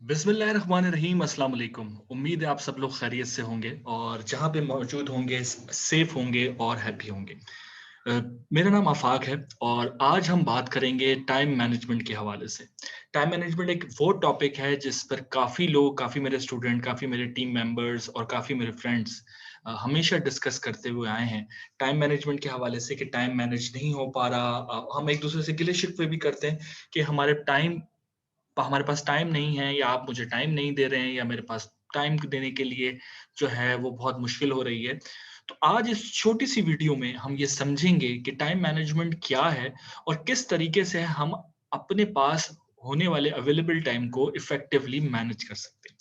बिस्मिल्लाहिर्रहमानिर्रहीम, अस्सलाम वालेकुम। उम्मीद है आप सब लोग खैरियत से होंगे और जहाँ पे मौजूद होंगे सेफ होंगे और हैप्पी होंगे। अ, मेरा नाम आफाक है और आज हम बात करेंगे टाइम मैनेजमेंट के हवाले से। टाइम मैनेजमेंट एक वो टॉपिक है जिस पर काफ़ी लोग, काफ़ी मेरे स्टूडेंट, काफ़ी मेरे टीम मेंबर्स और काफ़ी मेरे फ्रेंड्स हमेशा डिस्कस करते हुए आए हैं। टाइम मैनेजमेंट के हवाले से कि टाइम मैनेज नहीं हो पा रहा। हम एक दूसरे से गिले-शिकवे भी करते हैं कि हमारे पास टाइम नहीं है या आप मुझे टाइम नहीं दे रहे हैं या मेरे पास टाइम देने के लिए जो है वो बहुत मुश्किल हो रही है। तो आज इस छोटी-सी वीडियो में हम ये समझेंगे कि टाइम मैनेजमेंट क्या है और किस तरीके से हम अपने पास होने वाले अवेलेबल टाइम को इफेक्टिवली मैनेज कर सकते हैं।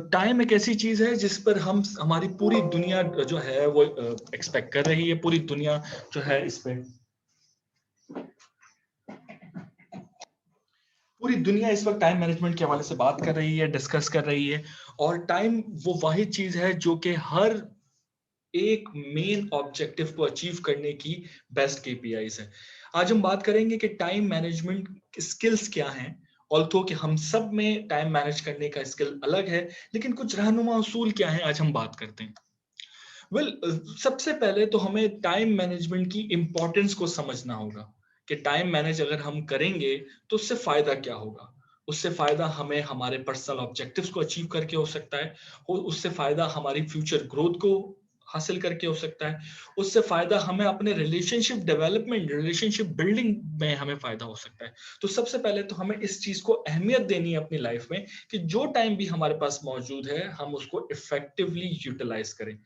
टाइम एक ऐसी चीज़ है जिस पर हम हमारी पूरी दुनिया जो है वो एक्सपेक्ट कर रही है, पूरी दुनिया जो है इस पे पूरी दुनिया इस वक़्त टाइम मैनेजमेंट के हवाले से बात कर रही है, डिस्कस कर रही है और टाइम वो वाहिद चीज़ है जो कि हर एक मेन ऑब्जेक्टिव को अचीव करने की बेस्ट केपीआईज़ है। आज हम बात करेंगे कि टाइम मैनेजमेंट स्किल्स क्या हैं? ऑल्थो कि हम सब में टाइम मैनेज करने का स्किल अलग है, लेकिन कुछ रहनुमा उसूल क्या हैं आज हम बात करते हैं। सबसे पहले तो हमें टाइम मैनेजमेंट की इम्पोर्टेंस को समझना होगा कि टाइम मैनेज अगर हम करेंगे तो उससे फायदा क्या होगा। उससे फायदा हमें हमारे पर्सनल ऑब्जेक्टिव्स को अचीव करके हो सकता है, उससे फायदा हमारी फ्यूचर ग्रोथ को हासिल करके हो सकता है, उससे फायदा हमें अपने रिलेशनशिप डेवलपमेंट, रिलेशनशिप बिल्डिंग में हमें फायदा हो सकता है। तो सबसे पहले तो हमें इस चीज को अहमियत देनी है अपनी लाइफ में कि जो टाइम भी हमारे पास मौजूद है हम उसको इफेक्टिवली यूटिलाइज करें।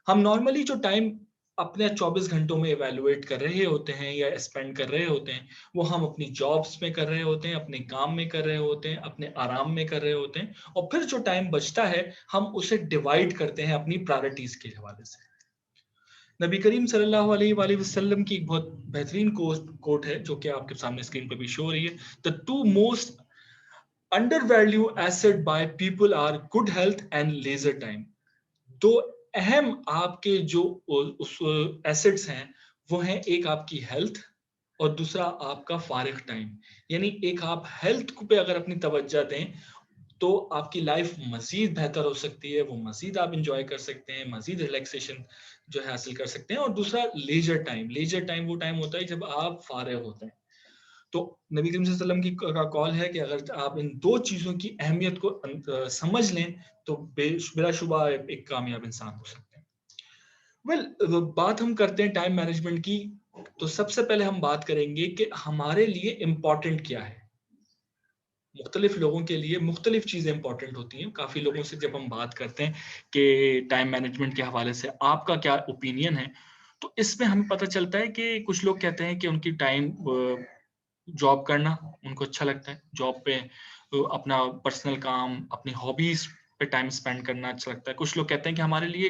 हम नॉर्मली जो टाइम अपने 24 घंटों में इवैल्यूएट कर रहे होते हैं या स्पेंड कर रहे होते हैं, वो हम अपनी जॉब्स में कर रहे होते हैं, अपने काम में कर रहे होते हैं, अपने आराम में कर रहे होते हैं और फिर जो टाइम बचता है, हम उसे डिवाइड करते हैं अपनी प्रायोरिटीज़ के हवाले से। नबी करीम सल्लल्लाहु अलैहि वसल्लम की एक बहुत बेहतरीन कोट है, जो कि आपके सामने स्क्रीन पे भी शो हो रही है। The two most undervalue asset by people are good health and leisure time. 2 अहम आपके जो उस एसेट्स हैं, वो हैं एक आपकी हेल्थ और दूसरा आपका फ़ारिग टाइम। यानी एक आप हेल्थ पे अगर अपनी तवज्जो दें, तो आपकी लाइफ मज़ीद बेहतर हो सकती है, वो मज़ीद आप एन्जॉय कर सकते हैं, मज़ीद रिलैक्सेशन जो है हासिल कर सकते हैं और दूसरा लेज़र टाइम वो टाइम होता है जब आप फ़ारिग होते हैं। तो नबी करीम सल्लल्लाहु अलैहि वसल्लम की का कॉल है कि अगर आप इन 2 चीज़ों की अहमियत को समझ लें, तो बिलाशुबा एक कामयाब इंसान हो सकते हैं। बात हम करते हैं टाइम मैनेजमेंट की, तो सबसे पहले हम बात करेंगे कि हमारे लिए इम्पोर्टेंट क्या है। मुख्तलिफ लोगों के लिए मुख्तलिफ चीज़ें इम्पोर्टेंट होती हैं। काफ़ी लोगों से जब हम बात करते हैं कि टाइम मैनेजमेंट के हवाले से आपका क्या ओपिनियन है, तो इसमें हमें पता चलता है कि कुछ लोग कहते हैं कि उनकी टाइम जॉब करना उनको अच्छा लगता है। जॉब पे अपना पर्सनल काम, अपनी हॉबीज़ पे टाइम स्पेंड करना अच्छा लगता है। कुछ लोग कहते हैं कि हमारे लिए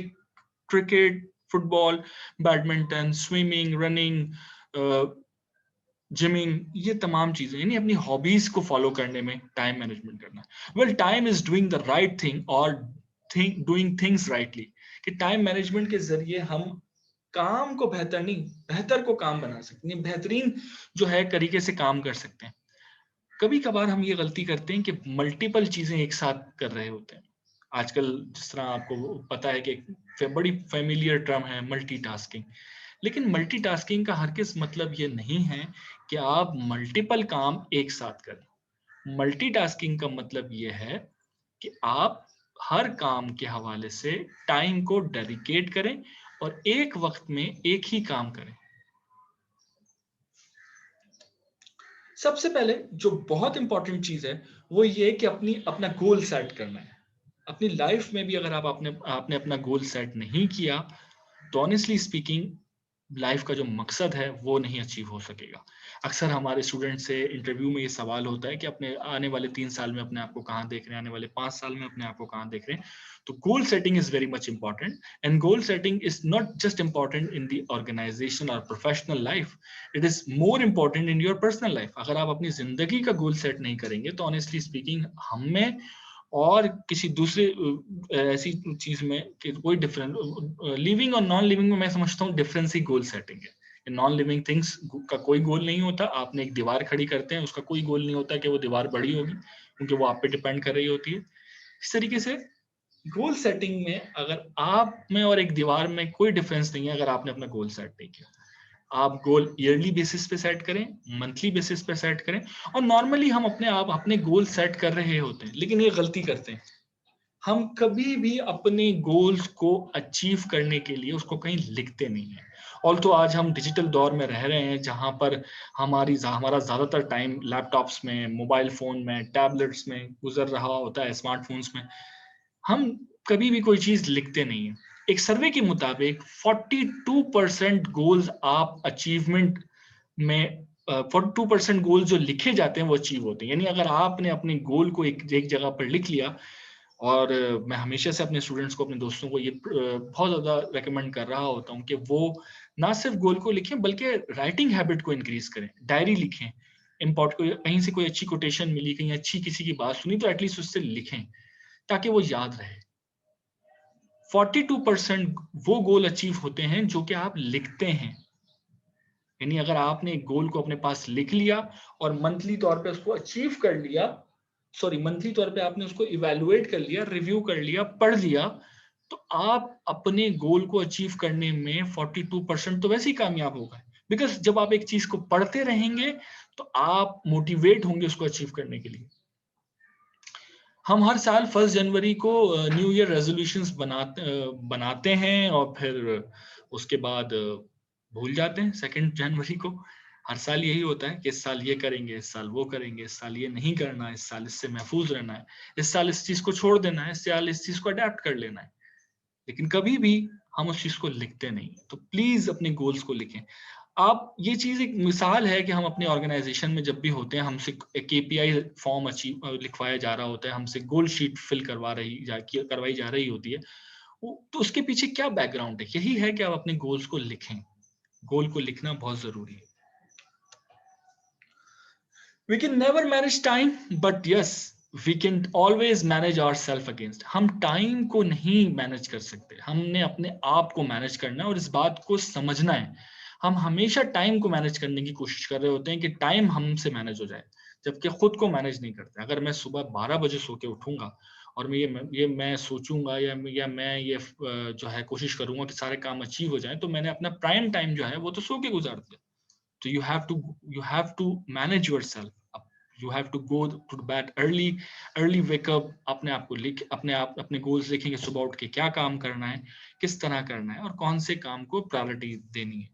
cricket, football, badminton, swimming, running, uh, gymming, ये तमाम चीज़ें यानी अपनी हॉबीज़ को फ़ॉलो करने में टाइम मैनेजमेंट करना। Time is doing the right thing और डूइंग थिंग्स राइटली, कि टाइम मैनेजमेंट के ज़रिए हम काम को बेहतर नहीं, बेहतर को काम बना सकते हैं, बेहतरीन जो है तरीके से काम कर सकते हैं। कभी-कभार हम ये गलती करते हैं कि मल्टीपल चीज़ें एक साथ कर रहे होते हैं। आजकल जिस तरह आपको पता है कि एक बड़ी फ़ैमिलियर टर्म है मल्टीटास्किंग। लेकिन मल्टीटास्किंग का हरगिज़ मतलब ये नहीं है कि आप मल्टीपल काम एक साथ करें। मल्टीटास्किंग का मतलब ये है कि आप हर काम के हवाले से टाइम को डेडिकेट करें और एक वक़्त में एक ही काम करें। सबसे पहले जो बहुत इंपॉर्टेंट चीज़ है, वो ये है कि अपना गोल सेट करना है। अपनी लाइफ में भी अगर आप आपने आपने अपना गोल सेट नहीं किया, तो ऑनेस्टली स्पीकिंग लाइफ का जो मकसद है, वो नहीं अचीव हो सकेगा। अक्सर हमारे स्टूडेंट से इंटरव्यू में ये सवाल होता है कि अपने आने वाले 3 साल में अपने आप को कहाँ देख रहे हैं, आने वाले 5 साल में अपने आप को कहाँ देख रहे हैं। तो goal setting is very much important and goal setting is not just important in the organisation और professional life, it is more important in your personal life. अगर आप अपनी ज़िंदगी का गोल सेट नहीं करेंगे, तो ऑनेस्टली स्पीकिंग हम में और किसी दूसरे ऐसी चीज़ में कि कोई लिविंग और नॉन लिविंग में मैं समझता हूँ डिफरेंस ही गोल सेटिंग है। नॉन लिविंग थिंग्स का कोई गोल नहीं होता। आपने एक दीवार खड़ी करते हैं, उसका कोई गोल नहीं होता कि वो दीवार बड़ी होगी, क्योंकि वो आप पे डिपेंड कर रही होती है। इस तरीके से गोल सेटिंग में अगर आप में और एक दीवार में कोई डिफरेंस नहीं है अगर आपने अपना गोल सेट नहीं किया। आप गोल ईयरली बेसिस पे सेट करें, मंथली बेसिस पे सेट करें। और नॉर्मली हम अपने गोल सेट कर रहे होते हैं, लेकिन ये गलती करते हैं, हम कभी भी अपने गोल्स को अचीव करने के लिए उसको कहीं लिखते नहीं है। और तो आज हम डिजिटल दौर में रह रहे हैं जहां पर हमारा ज्यादातर टाइम लैपटॉप्स में, मोबाइल फोन में, टैबलेट्स में गुजर रहा होता है, स्मार्टफोन्स में। हम कभी भी कोई चीज लिखते नहीं है। एक सर्वे के मुताबिक 42% गोल्स आप अचीवमेंट में 42% गोल जो लिखे जाते हैं वो अचीव होते हैं। यानी अगर आपने अपने गोल को एक जगह पर लिख लिया, और मैं हमेशा से अपने स्टूडेंट्स को, अपने दोस्तों को ये बहुत ज्यादा रेकमेंड कर रहा होता हूँ कि वो ना सिर्फ गोल को लिखें बल्कि राइटिंग हैबिट को इंक्रीज करें, डायरी लिखें। कहीं से कोई अच्छी कोटेशन मिली, कहीं अच्छी किसी की बात सुनी, तो एटलीस्ट उससे लिखें ताकि वो याद रहे। 42% वो गोल अचीव होते हैं जो कि आप लिखते हैं। यानी अगर आपने एक गोल को अपने पास लिख लिया और मंथली तौर पे उसको अचीव कर लिया, मंथली तौर पे आपने उसको इवैल्यूएट कर लिया, रिव्यू कर लिया, पढ़ लिया, तो आप अपने गोल को अचीव करने में 42% तो वैसे ही कामयाब हो गए। बिकॉज जब आप एक चीज को पढ़ते रहेंगे तो आप मोटिवेट होंगे उसको अचीव करने के लिए। हम हर साल 1 जनवरी को न्यू ईयर रेजोल्यूशंस बनाते हैं और फिर उसके बाद भूल जाते हैं 2 जनवरी को। हर साल यही होता है कि इस साल ये करेंगे, इस साल वो करेंगे, इस साल ये नहीं करना, इस साल इससे महफूज रहना है, इस साल इस चीज को छोड़ देना है, इस साल इस चीज को अडेप्ट कर लेना है। लेकिन कभी भी हम उस चीज को लिखते नहीं। तो प्लीज अपने गोल्स को लिखें। आप, ये चीज एक मिसाल है कि हम अपने ऑर्गेनाइजेशन में जब भी होते हैं, हमसे एक केपीआई फॉर्म लिखवाया जा रहा होता है, हमसे गोल शीट फिल करवाई जा रही होती है। तो उसके पीछे क्या बैकग्राउंड है? यही है कि आप अपने गोल्स को लिखें। गोल को लिखना बहुत जरूरी है। We can never manage time, but yes, we can always manage ourselves against. हम टाइम को नहीं मैनेज कर सकते, हमने अपने आप को मैनेज करना है और इस बात को समझना है। हम हमेशा टाइम को मैनेज करने की कोशिश कर रहे होते हैं कि टाइम हमसे मैनेज हो जाए, जबकि खुद को मैनेज नहीं करते। अगर मैं सुबह 12 बजे सो के उठूंगा और मैं सोचूंगा या मैं ये जो है कोशिश करूंगा कि सारे काम अचीव हो जाएं, तो मैंने अपना प्राइम टाइम जो है वो तो सो के गुजार दिया। So you have to manage yourself. You have to go to bed early wake up, अपने गोल्स लिखेंगे, सुबह उठ के क्या काम करना है, किस तरह करना है और कौन से काम को प्रायोरिटी देनी है।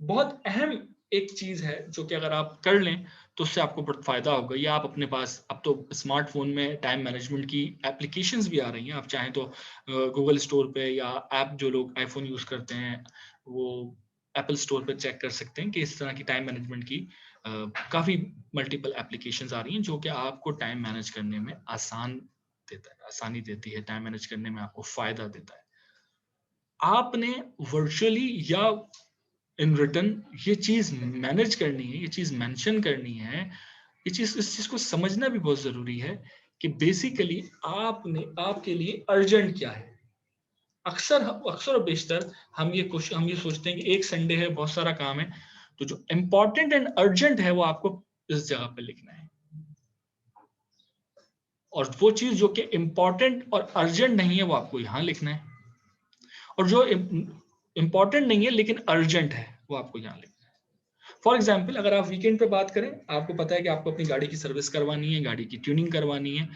बहुत अहम एक चीज है जो कि अगर आप कर लें तो उससे आपको बहुत फायदा होगा। ये आप अपने पास, अब तो स्मार्टफोन में टाइम मैनेजमेंट की एप्लीकेशंस भी आ रही हैं। आप चाहें तो गूगल स्टोर पे, या ऐप जो लोग आईफोन यूज करते हैं वो एप्पल स्टोर पे चेक कर सकते हैं कि इस तरह की टाइम मैनेजमेंट की काफी मल्टीपल एप्लीकेशंस आ रही हैं जो कि आपको टाइम मैनेज करने में आसानी देती है, टाइम मैनेज करने में आपको फायदा देता है। आपने वर्चुअली या इन रिटर्न ये चीज मैनेज करनी है, ये चीज मेंशन करनी है, इस चीज को समझना भी बहुत जरूरी है कि बेसिकली आपके लिए अर्जेंट क्या है। अक्सर अक्सर और बेशतर हम ये सोचते हैं कि एक संडे है, बहुत सारा काम है, तो जो इंपॉर्टेंट एंड अर्जेंट है वो आपको इस जगह पे लिखना है, और वो चीज जो कि इंपॉर्टेंट और अर्जेंट नहीं है वो आपको यहाँ लिखना है, और जो इंपॉर्टेंट नहीं है लेकिन अर्जेंट है वो आपको यहाँ लिखना है। फॉर एग्जाम्पल, अगर आप वीकेंड पे बात करें, आपको पता है कि आपको अपनी गाड़ी की सर्विस करवानी है, गाड़ी की ट्यूनिंग करवानी है,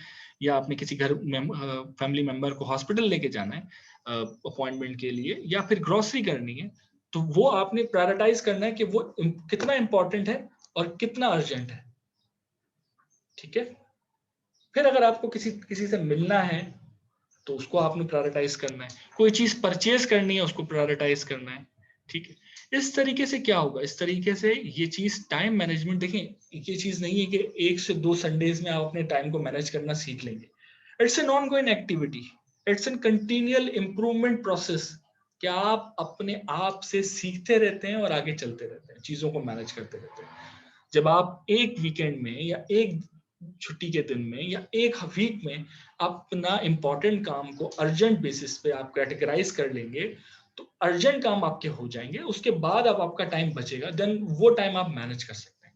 या आपने किसी फैमिली मेंबर को हॉस्पिटल लेके जाना है अपॉइंटमेंट के लिए, या फिर ग्रोसरी करनी है, तो वो आपने प्रायोरिटाइज करना है कि वो कितना इंपॉर्टेंट है और कितना अर्जेंट है। ठीक है। फिर अगर आपको किसी से मिलना है तो उसको आपने प्रायोरिटाइज करना है, कोई चीज परचेज करनी है उसको प्रायोरिटाइज करना है। ठीक है। इस तरीके से क्या होगा, इस तरीके से ये चीज टाइम मैनेजमेंट, देखें ये चीज नहीं है कि 1 से 2 संडेज में आप अपने टाइम को मैनेज करना सीख लेंगे। It's an ongoing activity, it's an continual improvement process, कि आप अपने आप से सीखते रहते हैं और आगे चलते रहते हैं, चीजों को मैनेज करते रहते हैं। जब आप एक वीकेंड में या एक छुट्टी के दिन में या एक वीक में अपना इंपॉर्टेंट काम को अर्जेंट बेसिस पे आप कैटेगराइज कर लेंगे, तो अर्जेंट काम आपके हो जाएंगे, उसके बाद अब आपका टाइम बचेगा, देन वो टाइम आप मैनेज कर सकते हैं।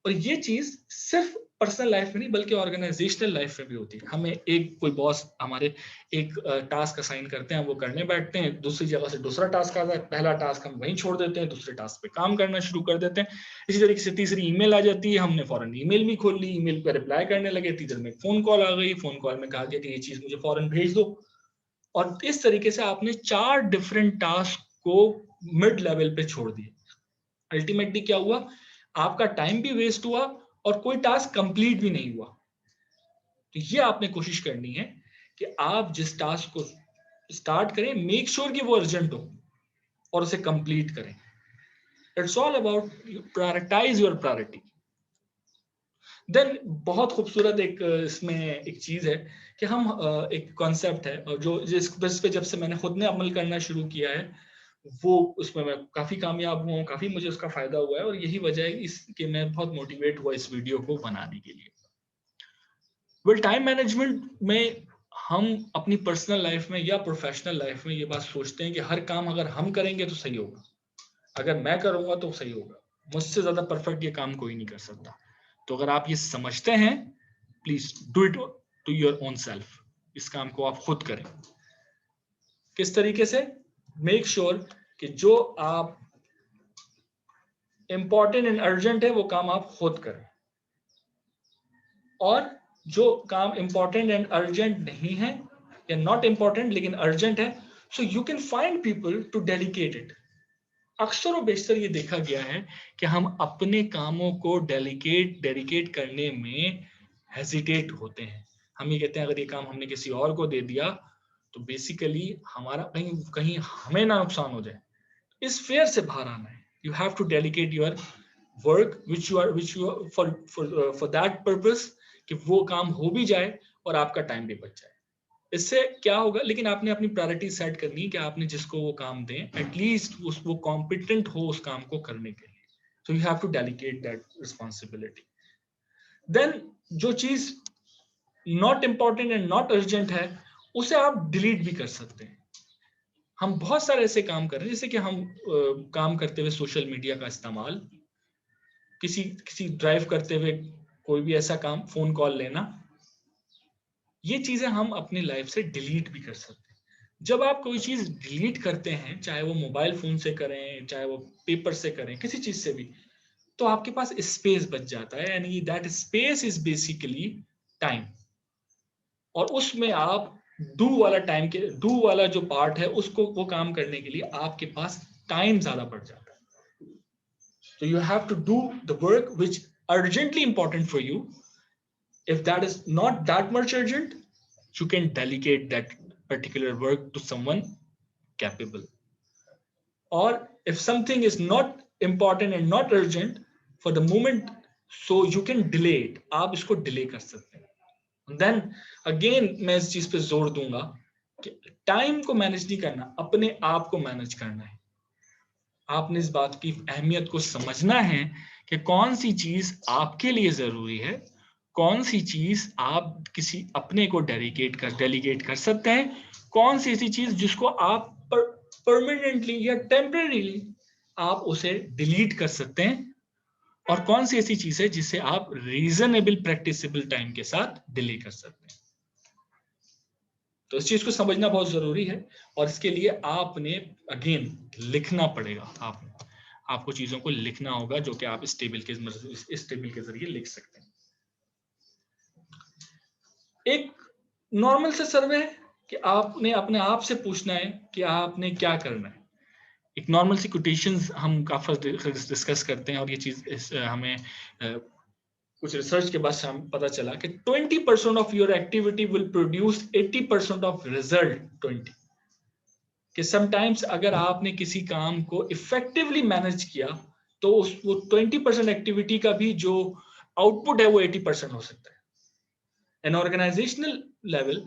और ये चीज सिर्फ पर्सनल लाइफ में नहीं बल्कि ऑर्गेनाइजेशनल लाइफ में भी होती है। हमें एक कोई बॉस हमारे एक टास्क असाइन करते हैं, वो करने बैठते हैं, दूसरी जगह से दूसरा टास्क आता है, पहला टास्क हम वहीं छोड़ देते हैं, दूसरे टास्क पे काम करना शुरू कर देते हैं। इसी तरीके से तीसरी ईमेल आ जाती है, हमने फौरन ईमेल भी खोल ली, ईमेल पर रिप्लाई करने लगे, तीसरे में फोन कॉल आ गई, फोन कॉल में कहा गया कि ये चीज मुझे फौरन भेज दो। और इस तरीके से आपने 4 डिफरेंट टास्क को मिड लेवल पे छोड़ दिए। अल्टीमेटली क्या हुआ, आपका टाइम भी वेस्ट हुआ और कोई टास्क कंप्लीट भी नहीं हुआ। तो ये आपने कोशिश करनी है कि आप जिस टास्क को स्टार्ट करें, मेक श्योर कि वो अर्जेंट हो और उसे कंप्लीट करें। It's all about prioritise your priority. Then बहुत खूबसूरत एक इसमें एक चीज है कि हम एक कॉन्सेप्ट है और जो जिस पे जब से मैंने खुद ने अमल करना शुरू किया है, वो उसमें मैं काफी कामयाब हुआ हूँ, काफी मुझे उसका फायदा हुआ है, और यही वजह है कि मैं बहुत मोटिवेट हुआ इस वीडियो को बनाने के लिए। वेल, टाइम मैनेजमेंट में हम अपनी पर्सनल लाइफ में या प्रोफेशनल लाइफ में ये बात सोचते हैं कि हर काम अगर हम करेंगे तो सही होगा, अगर मैं करूंगा तो सही होगा, मुझसे ज्यादा परफेक्ट ये काम कोई नहीं कर सकता। तो अगर आप ये समझते हैं, please do it to your own self. इस काम को आप खुद करें। किस तरीके से? मेक श्योर कि जो आप इंपॉर्टेंट एंड अर्जेंट है वो काम आप खुद करें, और जो काम इंपॉर्टेंट एंड अर्जेंट नहीं है या नॉट इंपॉर्टेंट लेकिन अर्जेंट है, so you can find people to delicate it. अक्सर और बेशतर ये देखा गया है कि हम अपने कामों को डेडिकेट करने में हेजिटेट होते हैं। हम ये कहते हैं अगर ये काम हमने किसी और को दे दिया तो बेसिकली हमारा कहीं कहीं हमें ना नुकसान हो जाए। इस फेयर से बाहर आना है। You have to dedicate your work which you for that purpose कि वो काम हो भी जाए और आपका टाइम भी बच जाए। इससे क्या होगा, लेकिन आपने अपनी प्रायोरिटी सेट करनी है कि आपने जिसको वो काम दें एटलीस्ट वो कॉम्पिटेंट हो उस काम को करने के लिए। So you have to delicate that responsibility. Then जो चीज not important and not urgent है उसे आप डिलीट भी कर सकते हैं। हम बहुत सारे ऐसे काम कर रहे हैं, जैसे कि हम काम करते हुए सोशल मीडिया का इस्तेमाल, किसी ड्राइव करते हुए कोई भी ऐसा काम, फोन कॉल लेना, ये चीजें हम अपनी लाइफ से डिलीट भी कर सकते हैं। जब आप कोई चीज डिलीट करते हैं, चाहे वो मोबाइल फोन से करें, चाहे वो पेपर से करें, किसी चीज से भी, तो आपके पास स्पेस बच जाता है, यानी that space is basically time. और उसमें आप डू वाला जो पार्ट है उसको वो काम करने के लिए आपके पास टाइम ज्यादा बढ़ जाता है। तो you have to do the work which urgently important for you. If that is not that much urgent, you can delegate that particular work to someone capable. Or if something is not important and not urgent for the moment, so you can delay it. आप इसको delay कर सकते हैं. Then again मैं इस चीज पे जोर दूंगा कि टाइम को मैनेज नहीं करना, अपने आप को मैनेज करना है। आपने इस बात की अहमियत को समझना है कि कौन सी चीज आपके लिए जरूरी है, कौन सी चीज आप किसी अपने को डेलीगेट कर सकते हैं, कौन सी ऐसी चीज जिसको आप परमानेंटली या टेम्परेरीली आप उसे डिलीट कर सकते हैं, और कौन सी ऐसी चीज है जिसे आप रीजनेबल प्रैक्टिसेबल टाइम के साथ डिले कर सकते हैं। तो इस चीज को समझना बहुत जरूरी है, और इसके लिए आपने अगेन लिखना पड़ेगा। आपको चीजों को लिखना होगा जो कि आप इस टेबल के जरिए लिख सकते हैं। एक नॉर्मल से सर्वे है कि आपने अपने आप से पूछना है कि आपने क्या करना है। एक नॉर्मल सी कोटेशंस हम काफी डिस्कस करते हैं, और ये चीज हमें कुछ रिसर्च के बाद हमें पता चला कि 20% of your activity will produce 80% of result 20। कि समटाइम्स अगर आपने किसी काम को इफेक्टिवली मैनेज किया तो वो 20% एक्टिविटी का भी जो आउटपुट है वो 80% हो सकता है। An organizational level,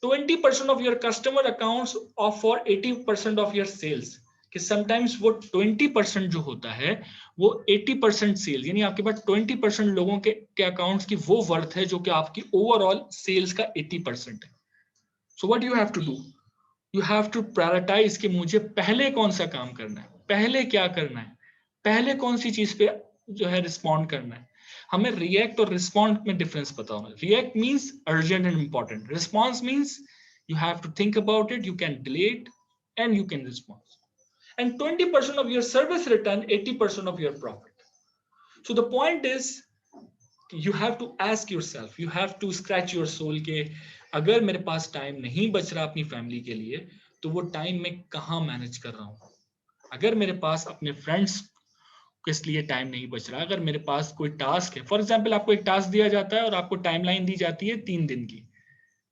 20% of your customer accounts are for 80% of your sales. कि sometimes वो 20% जो होता है वो 80% सेल, यानी आपके पास 20% लोगों के अकाउंट्स की वो वर्थ है जो कि आपकी ओवरऑल सेल्स का 80% है। So what you have to do? You have to prioritise कि मुझे पहले कौन सा काम करना है, पहले क्या करना है, पहले कौन सी चीज पे जो है रिस्पॉन्ड करना है। हमें रिएक्ट और रिस्पॉन्ड में डिफरेंस पता होना। React means urgent and important, response means you have to think about it, you can delay it, and you can respond. And 20% of your service return, 80% of your profit. So the point is, you have to ask yourself, you have to scratch your soul के अगर मेरे पास time नहीं बच रहा अपनी family के लिए, तो वो टाइम मैं कहाँ मैनेज कर रहा हूँ। अगर मेरे पास अपने फ्रेंड्स किस लिए टाइम नहीं बच रहा, अगर मेरे पास कोई टास्क है, फॉर एग्जाम्पल आपको एक टास्क दिया जाता है और आपको टाइमलाइन दी जाती है 3 दिन की,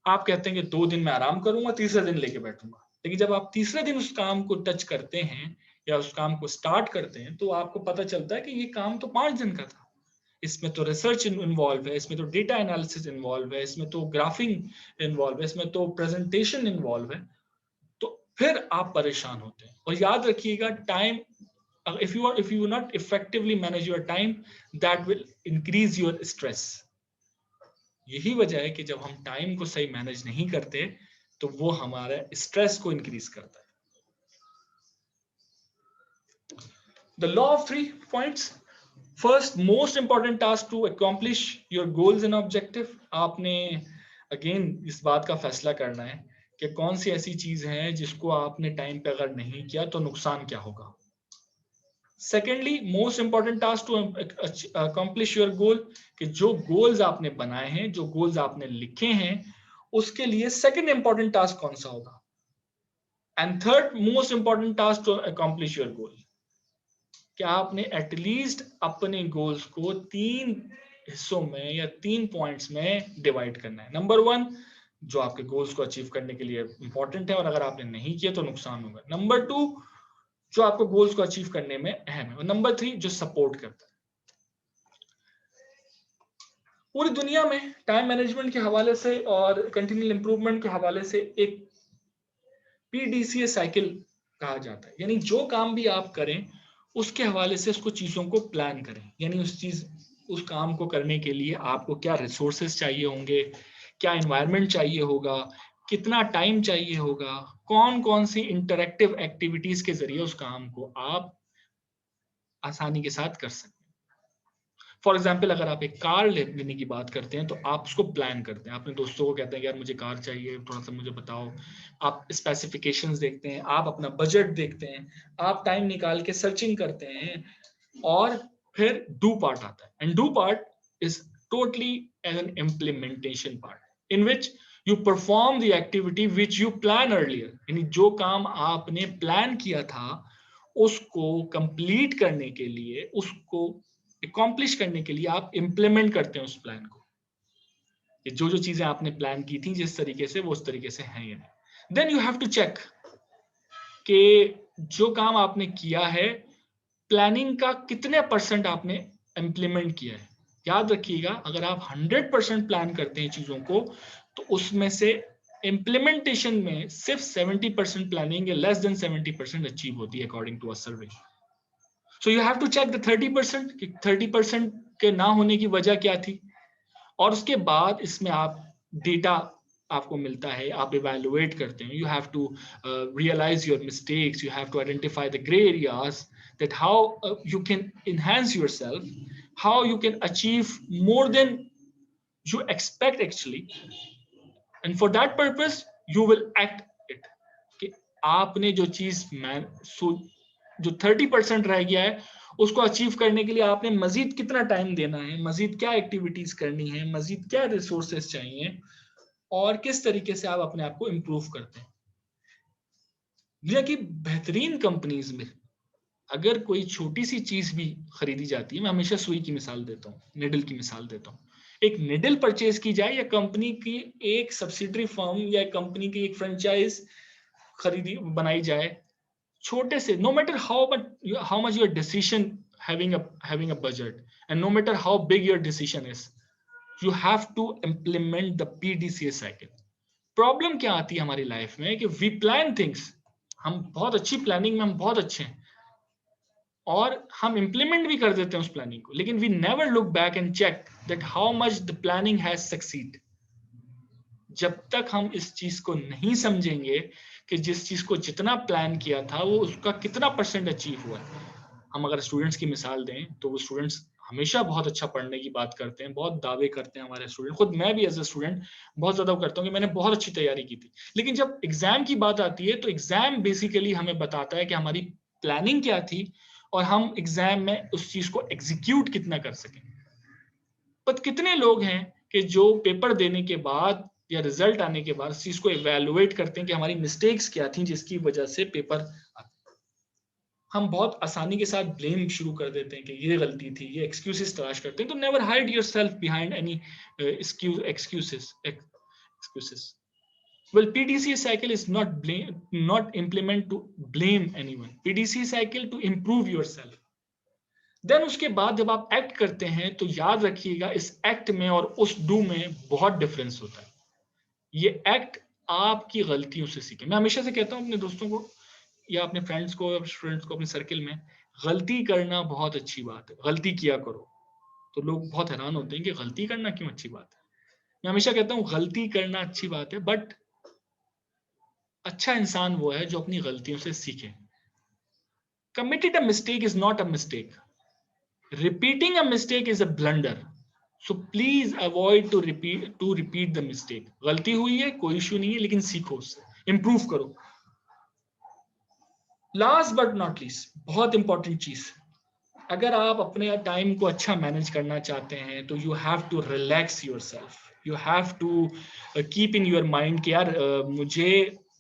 आप कहते हैं कि 2 दिन में आराम करूंगा, तीसरे दिन लेके बैठूंगा। लेकिन जब आप तीसरे दिन उस काम को टच करते हैं या उस काम को स्टार्ट करते हैं, तो आपको पता चलता है कि ये काम तो 5 दिन का था। इसमें तो रिसर्च इन्वॉल्व है, इसमें तो डेटा एनालिसिस इन्वॉल्व है, इसमें तो ग्राफिंग इन्वॉल्व है, इसमें तो प्रेजेंटेशन इन्वॉल्व है। तो फिर आप परेशान होते हैं। और याद रखिएगा, time, if you not effectively manage your time, that will increase your stress. यही वजह है कि जब हम टाइम को सही मैनेज नहीं करते, तो वो हमारे स्ट्रेस को इंक्रीज करता है। The law of 3 points. First, most important task to accomplish your goals and objective. आपने अगेन इस बात का फैसला करना है कि कौन सी ऐसी चीज है जिसको आपने टाइम पे अगर नहीं किया तो नुकसान क्या होगा। Secondly, most important task to accomplish your goal, कि जो गोल्स आपने बनाए हैं, जो गोल्स आपने लिखे हैं, उसके लिए सेकेंड इंपॉर्टेंट टास्क कौन सा होगा। And third most important task to accomplish your goal, कि आपने एटलीस्ट अपने गोल्स को 3 हिस्सों में या 3 पॉइंट्स में डिवाइड करना है। नंबर 1, जो आपके गोल्स को अचीव करने के लिए इंपॉर्टेंट है और अगर आपने नहीं किया तो नुकसान होगा। नंबर 2, जो आपको गोल्स को अचीव करने में अहम है। और नंबर 3, जो सपोर्ट करता है। पूरी दुनिया में टाइम मैनेजमेंट के हवाले से और कंटिन्यूअल इंप्रूवमेंट के हवाले से एक पीडीसीए साइकिल कहा जाता है। यानी जो काम भी आप करें उसके हवाले से उसको चीजों को प्लान करें। यानी उस काम को करने के लिए आपको क्या रिसोर्सेस चाहिए होंगे, क्या एनवायरनमेंट चाहिए होगा, कितना टाइम चाहिए होगा, कौन कौन सी इंटरैक्टिव एक्टिविटीज के जरिए उस काम को आप आसानी के साथ कर सकते हैं। फॉर एग्जाम्पल, अगर आप एक कार लेने की बात करते हैं तो आप उसको प्लान करते हैं, अपने दोस्तों को कहते हैं कि यार मुझे कार चाहिए, थोड़ा सा मुझे बताओ। आप स्पेसिफिकेशंस देखते हैं, आप अपना बजट देखते हैं, आप टाइम निकाल के सर्चिंग करते हैं, और फिर डू पार्ट आता है। And do part is totally an implementation part in which you perform the activity which you plan earlier. यानी जो काम आपने प्लान किया था उसको कंप्लीट करने के लिए, उसको अकॉम्प्लिश करने के लिए आप इंप्लीमेंट करते हैं उस प्लान को। ये जो जो चीजें आपने प्लान की थी जिस तरीके से, वो उस तरीके से हैं या नहीं। Then you have to check कि जो काम आपने किया है प्लानिंग का कितने % आपने इंप्लीमेंट किया है। याद रखिएगा, अगर आप 100% प्लान करते हैं चीजों को, तो उसमें से इंप्लीमेंटेशन में सिर्फ 70% प्लानिंग या लेस देन 70% अचीव होती है according to a survey. So you have to check the 30% कि 30% के ना होने की वजह क्या थी, और उसके बाद इसमें आप डेटा आपको मिलता है, आप इवैल्यूएट करते हैं। You have to realise your mistakes, you have to identify the grey areas, that how you can enhance yourself, how you can achieve more than you expect actually, and for that purpose you will act it। कि आपने जो चीज जो 30% रह गया है उसको achieve करने के लिए आपने मजीद कितना टाइम देना है, मजीद क्या एक्टिविटीज करनी है, मजीद क्या रिसोर्सेस चाहिए, और किस तरीके से आप अपने आप को इम्प्रूव करते हैं। दुनिया की बेहतरीन कंपनीज में अगर कोई छोटी सी चीज भी खरीदी जाती है, मैं हमेशा सुई की मिसाल देता हूँ, निडल की मिसाल देता हूँ। एक निडल परचेज की जाए या कंपनी की एक सब्सिडरी फर्म या कंपनी की एक फ्रेंचाइज बनाई जाए, छोटे से, no matter how much your decision having a budget, and no matter how big your decision is, you have to implement the PDCA cycle। Problem क्या आती है हमारी लाइफ में कि we plan things, हम बहुत अच्छी प्लानिंग में हम बहुत अच्छे हैं और हम इंप्लीमेंट भी कर देते हैं उस प्लानिंग को, लेकिन we never look back and check that how much the planning has succeed. जब तक हम इस चीज को नहीं समझेंगे कि जिस चीज को जितना प्लान किया था वो उसका कितना परसेंट अचीव हुआ है। हम अगर स्टूडेंट्स की मिसाल दें तो वो स्टूडेंट्स हमेशा बहुत अच्छा पढ़ने की बात करते हैं, बहुत दावे करते हैं हमारे स्टूडेंट। खुद मैं भी एज ए स्टूडेंट बहुत ज्यादा करता हूँ कि मैंने बहुत अच्छी तैयारी की थी, लेकिन जब एग्जाम की बात आती है तो एग्जाम बेसिकली हमें बताता है कि हमारी प्लानिंग क्या थी और हम एग्जाम में उस चीज को एग्जीक्यूट कितना कर सकें। पर कितने लोग हैं कि जो पेपर देने के बाद या रिजल्ट आने के बाद इस चीज को इवेलुएट करते हैं कि हमारी मिस्टेक्स क्या थी जिसकी वजह से पेपर, हम बहुत आसानी के साथ ब्लेम शुरू कर देते हैं कि ये गलती थी, ये एक्सक्यूजेस तलाश करते हैं। तो never hide yourself behind any excuses. Well, PDCA cycle is not implement to blame anyone. PDCA cycle to improve yourself. Then उसके बाद जब आप एक्ट करते हैं तो याद रखिएगा इस एक्ट में और उस डू में बहुत डिफरेंस होता है। ये एक्ट आपकी गलतियों से सीखे। मैं हमेशा से कहता हूँ अपने दोस्तों को या अपने फ्रेंड्स को, स्टूडेंट्स को, अपने सर्किल में, गलती करना बहुत अच्छी बात है, गलती किया करो। तो लोग बहुत हैरान होते हैं कि गलती करना क्यों अच्छी बात है। मैं हमेशा कहता हूँ गलती करना अच्छी बात है, बट अच्छा इंसान वो है जो अपनी गलतियों से सीखे। Committed a mistake is not a mistake. Repeating a mistake is a blunder. So please avoid to repeat the mistake. गलती हुई है, कोई इश्यू नहीं है, लेकिन सीखो उससे, इंप्रूव करो। लास्ट बट नॉट लीस्ट, बहुत इंपॉर्टेंट चीज, अगर आप अपने टाइम को अच्छा मैनेज करना चाहते हैं तो you have to relax yourself. You have to keep in your mind कि यार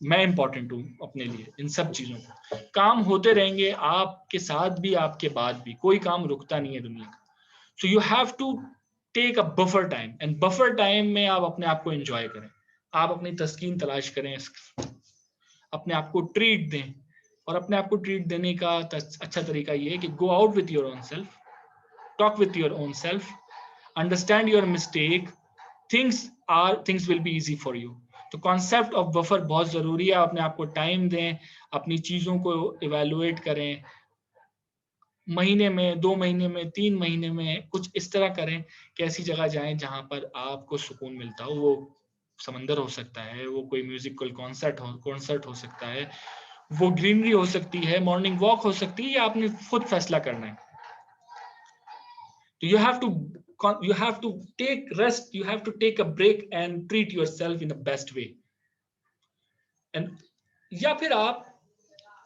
मैं इंपॉर्टेंट हूँ अपने लिए। इन सब चीजों को, काम होते रहेंगे आपके साथ भी, आपके बाद भी, कोई काम रुकता नहीं है दुनिया का। So you have to take a buffer time, and buffer time में आप अपने आप को एंजॉय करें, आप अपनी तस्कीन तलाश करें, अपने आप को ट्रीट दें। और अपने आप को ट्रीट देने का अच्छा तरीका ये है कि go out with your own self, talk with your own self, understand your mistake, things will be easy for you. तो कॉन्सेप्ट ऑफ बफर बहुत जरूरी है। अपने आप को टाइम दें, अपनी चीजों को इवेलुएट करें, महीने में, 2 महीने में, 3 महीने में कुछ इस तरह करें कि ऐसी जगह जाएं जहां पर आपको सुकून मिलता हो। वो समंदर हो सकता है, वो कोई म्यूजिकल कॉन्सर्ट हो सकता है, वो ग्रीनरी हो सकती है, मॉर्निंग वॉक हो सकती है, या आपने खुद फैसला करना है। तो you have to take rest, you have to take a break and treat yourself in the best way. And या फिर आप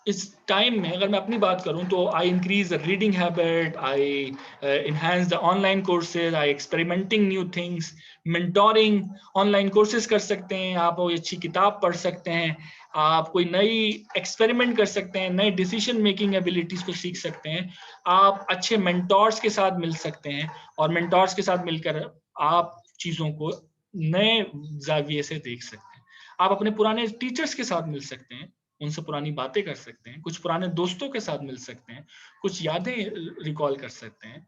इस टाइम में, अगर मैं अपनी बात करूं तो I increase the reading habit, I enhance the online courses, I experimenting new things, mentoring, online courses कर सकते हैं आप, कोई अच्छी किताब पढ़ सकते हैं आप, कोई नई एक्सपेरिमेंट कर सकते हैं, नए डिसीजन मेकिंग एबिलिटीज को सीख सकते हैं आप, अच्छे मेंटोर्स के साथ मिल सकते हैं और मेंटोर्स के साथ मिलकर आप चीजों को नए जाविये से देख सकते हैं। आप अपने पुराने टीचर्स के साथ मिल सकते हैं, उनसे पुरानी बातें कर सकते हैं, कुछ पुराने दोस्तों के साथ मिल सकते हैं, कुछ यादें रिकॉल कर सकते हैं,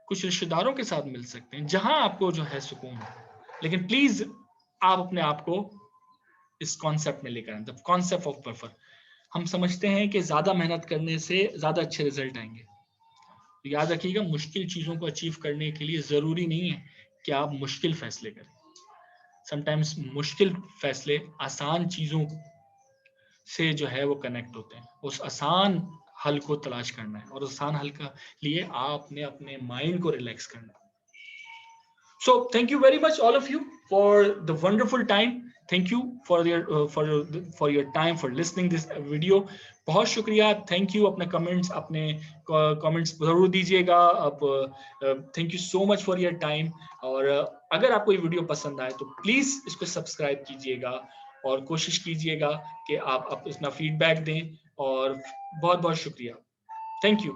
कुछ रिश्तेदारों के साथ मिल सकते हैं, जहां आपको जो है सुकून है। लेकिन प्लीज आप अपने आप को इस कॉन्सेप्ट में लेकर आए, द कॉन्सेप्ट ऑफ बफर। हम समझते हैं कि ज्यादा मेहनत करने से ज्यादा अच्छे रिजल्ट आएंगे। तो याद रखिएगा, मुश्किल चीजों को अचीव करने के लिए जरूरी नहीं है कि आप मुश्किल फैसले करें। समटाइम्स मुश्किल फैसले आसान चीजों से जो है वो कनेक्ट होते हैं। उस आसान हल को तलाश करना है, और आसान हल का लिए आपने अपने माइंड को रिलैक्स करना है। So thank you very much all of you for the wonderful time. Thank you for your time for listening this video. बहुत शुक्रिया, थैंक यू। अपने कमेंट्स जरूर दीजिएगा। अब thank you so much for your time. और अगर आपको ये वीडियो पसंद आए तो प्लीज इसको सब्सक्राइब कीजिएगा और कोशिश कीजिएगा कि आप अपना फीडबैक दें। और बहुत बहुत शुक्रिया, थैंक यू।